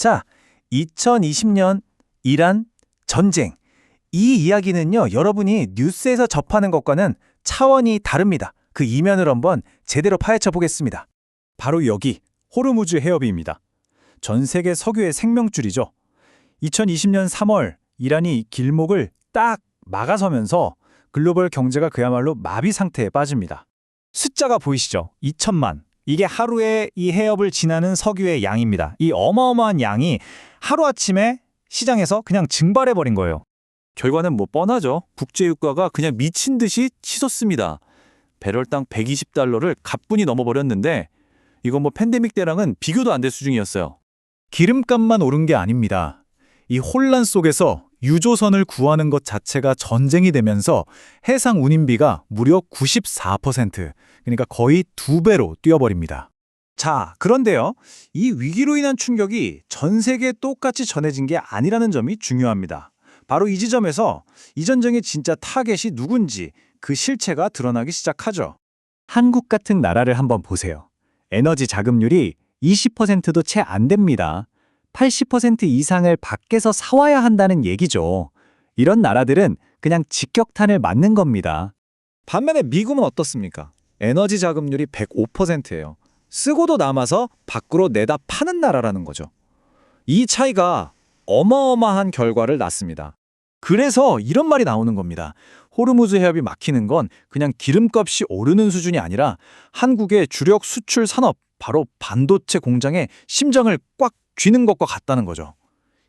자, 2020년 이란 전쟁. 이 이야기는요, 여러분이 뉴스에서 접하는 것과는 차원이 다릅니다. 그 이면을 한번 제대로 파헤쳐 보겠습니다. 바로 여기 호르무즈 해협입니다. 전 세계 석유의 생명줄이죠. 2020년 3월 이란이 길목을 딱 막아서면서 글로벌 경제가 그야말로 마비 상태에 빠집니다. 숫자가 보이시죠? 2천만. 이게 하루에 이 해협을 지나는 석유의 양입니다. 이 어마어마한 양이 하루아침에 시장에서 그냥 증발해버린 거예요. 결과는 뭐 뻔하죠. 국제유가가 그냥 미친 듯이 치솟습니다. 배럴당 120달러를 가뿐히 넘어버렸는데 이건 뭐 팬데믹 때랑은 비교도 안 될 수준이었어요. 기름값만 오른 게 아닙니다. 이 혼란 속에서 유조선을 구하는 것 자체가 전쟁이 되면서 해상 운임비가 무려 94%, 그러니까 거의 2배로 뛰어버립니다. 자, 그런데요. 이 위기로 인한 충격이 전 세계에 똑같이 전해진 게 아니라는 점이 중요합니다. 바로 이 지점에서 이 전쟁의 진짜 타겟이 누군지 그 실체가 드러나기 시작하죠. 한국 같은 나라를 한번 보세요. 에너지 자급률이 20%도 채 안 됩니다. 80% 이상을 밖에서 사와야 한다는 얘기죠. 이런 나라들은 그냥 직격탄을 맞는 겁니다. 반면에 미국은 어떻습니까? 에너지 자급률이 105%예요. 쓰고도 남아서 밖으로 내다 파는 나라라는 거죠. 이 차이가 어마어마한 결과를 낳습니다. 그래서 이런 말이 나오는 겁니다. 호르무즈 해협이 막히는 건 그냥 기름값이 오르는 수준이 아니라 한국의 주력 수출 산업, 바로 반도체 공장의 심장을 꽉 쥐는 것과 같다는 거죠.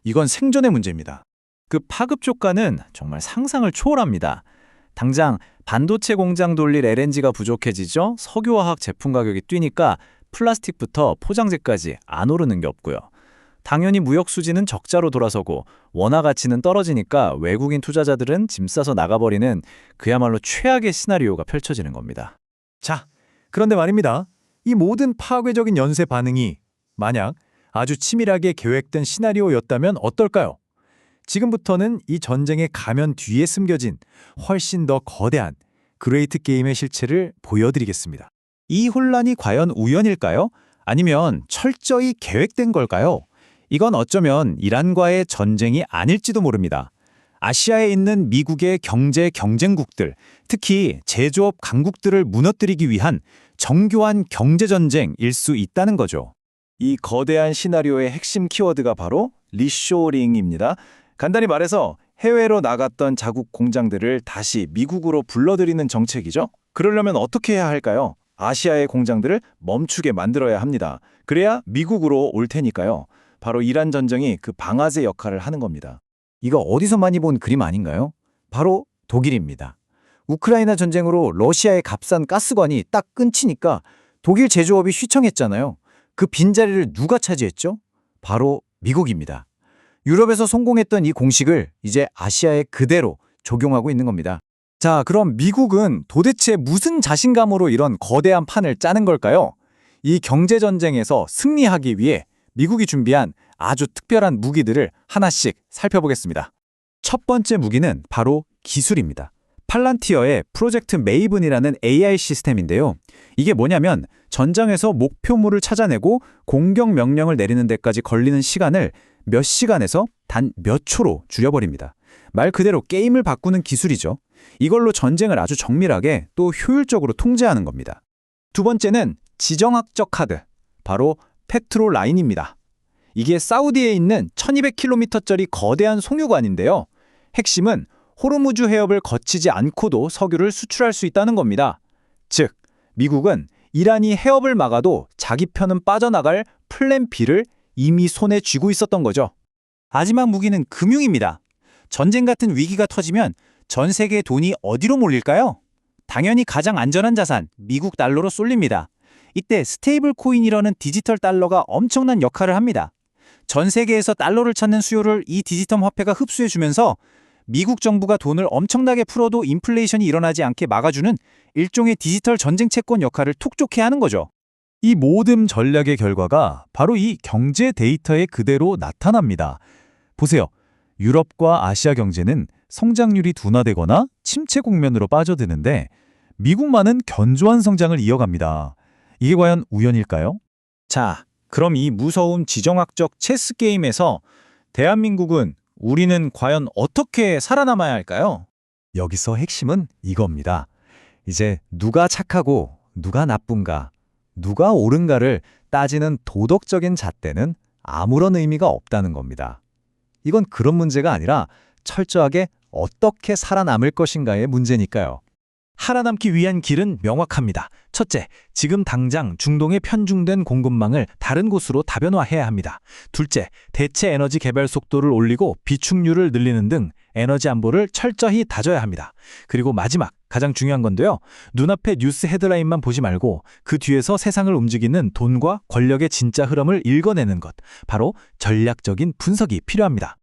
이건 생존의 문제입니다. 그 파급 효과는 정말 상상을 초월합니다. 당장 반도체 공장 돌릴 LNG가 부족해지죠. 석유화학 제품 가격이 뛰니까 플라스틱부터 포장재까지 안 오르는 게 없고요. 당연히 무역 수지는 적자로 돌아서고 원화 가치는 떨어지니까 외국인 투자자들은 짐 싸서 나가버리는 그야말로 최악의 시나리오가 펼쳐지는 겁니다. 자, 그런데 말입니다. 이 모든 파괴적인 연쇄 반응이 만약 아주 치밀하게 계획된 시나리오였다면 어떨까요? 지금부터는 이 전쟁의 가면 뒤에 숨겨진 훨씬 더 거대한 그레이트 게임의 실체를 보여드리겠습니다. 이 혼란이 과연 우연일까요? 아니면 철저히 계획된 걸까요? 이건 어쩌면 이란과의 전쟁이 아닐지도 모릅니다. 아시아에 있는 미국의 경제 경쟁국들, 특히 제조업 강국들을 무너뜨리기 위한 정교한 경제전쟁일 수 있다는 거죠. 이 거대한 시나리오의 핵심 키워드가 바로 리쇼링입니다. 간단히 말해서 해외로 나갔던 자국 공장들을 다시 미국으로 불러들이는 정책이죠. 그러려면 어떻게 해야 할까요? 아시아의 공장들을 멈추게 만들어야 합니다. 그래야 미국으로 올 테니까요. 바로 이란 전쟁이 그 방아쇠 역할을 하는 겁니다. 이거 어디서 많이 본 그림 아닌가요? 바로 독일입니다. 우크라이나 전쟁으로 러시아의 값싼 가스관이 딱 끊기니까 독일 제조업이 휘청했잖아요. 그 빈자리를 누가 차지했죠? 바로 미국입니다. 유럽에서 성공했던 이 공식을 이제 아시아에 그대로 적용하고 있는 겁니다. 자, 그럼 미국은 도대체 무슨 자신감으로 이런 거대한 판을 짜는 걸까요? 이 경제전쟁에서 승리하기 위해 미국이 준비한 아주 특별한 무기들을 하나씩 살펴보겠습니다. 첫 번째 무기는 바로 기술입니다. 팔란티어의 프로젝트 메이븐이라는 AI 시스템인데요. 이게 뭐냐면 전장에서 목표물을 찾아내고 공격 명령을 내리는 데까지 걸리는 시간을 몇 시간에서 단 몇 초로 줄여버립니다. 말 그대로 게임을 바꾸는 기술이죠. 이걸로 전쟁을 아주 정밀하게 또 효율적으로 통제하는 겁니다. 두 번째는 지정학적 카드, 바로 페트로라인입니다. 이게 사우디에 있는 1200km짜리 거대한 송유관인데요. 핵심은 호르무즈 해협을 거치지 않고도 석유를 수출할 수 있다는 겁니다. 즉, 미국은 이란이 해협을 막아도 자기 편은 빠져나갈 플랜 B를 이미 손에 쥐고 있었던 거죠. 마지막 무기는 금융입니다. 전쟁 같은 위기가 터지면 전 세계의 돈이 어디로 몰릴까요? 당연히 가장 안전한 자산, 미국 달러로 쏠립니다. 이때 스테이블 코인이라는 디지털 달러가 엄청난 역할을 합니다. 전 세계에서 달러를 찾는 수요를 이 디지털 화폐가 흡수해주면서 미국 정부가 돈을 엄청나게 풀어도 인플레이션이 일어나지 않게 막아주는 일종의 디지털 전쟁 채권 역할을 톡톡히 하는 거죠. 이 모든 전략의 결과가 바로 이 경제 데이터에 그대로 나타납니다. 보세요. 유럽과 아시아 경제는 성장률이 둔화되거나 침체 국면으로 빠져드는데 미국만은 견조한 성장을 이어갑니다. 이게 과연 우연일까요? 자, 그럼 이 무서운 지정학적 체스 게임에서 대한민국은 우리는 과연 어떻게 살아남아야 할까요? 여기서 핵심은 이겁니다. 이제 누가 착하고 누가 나쁜가, 누가 옳은가를 따지는 도덕적인 잣대는 아무런 의미가 없다는 겁니다. 이건 그런 문제가 아니라 철저하게 어떻게 살아남을 것인가의 문제니까요. 살아남기 위한 길은 명확합니다. 첫째, 지금 당장 중동의 편중된 공급망을 다른 곳으로 다변화해야 합니다. 둘째, 대체 에너지 개발 속도를 올리고 비축률을 늘리는 등 에너지 안보를 철저히 다져야 합니다. 그리고 마지막, 가장 중요한 건데요. 눈앞의 뉴스 헤드라인만 보지 말고 그 뒤에서 세상을 움직이는 돈과 권력의 진짜 흐름을 읽어내는 것, 바로 전략적인 분석이 필요합니다.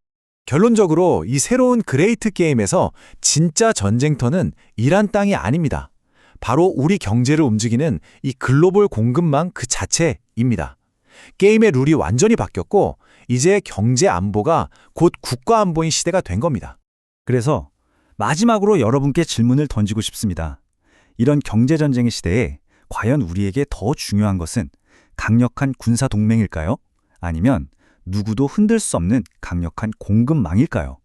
결론적으로 이 새로운 그레이트 게임에서 진짜 전쟁터는 이란 땅이 아닙니다. 바로 우리 경제를 움직이는 이 글로벌 공급망 그 자체입니다. 게임의 룰이 완전히 바뀌었고 이제 경제 안보가 곧 국가 안보인 시대가 된 겁니다. 그래서 마지막으로 여러분께 질문을 던지고 싶습니다. 이런 경제전쟁의 시대에 과연 우리에게 더 중요한 것은 강력한 군사 동맹일까요? 아니면 누구도 흔들 수 없는 강력한 공급망일까요?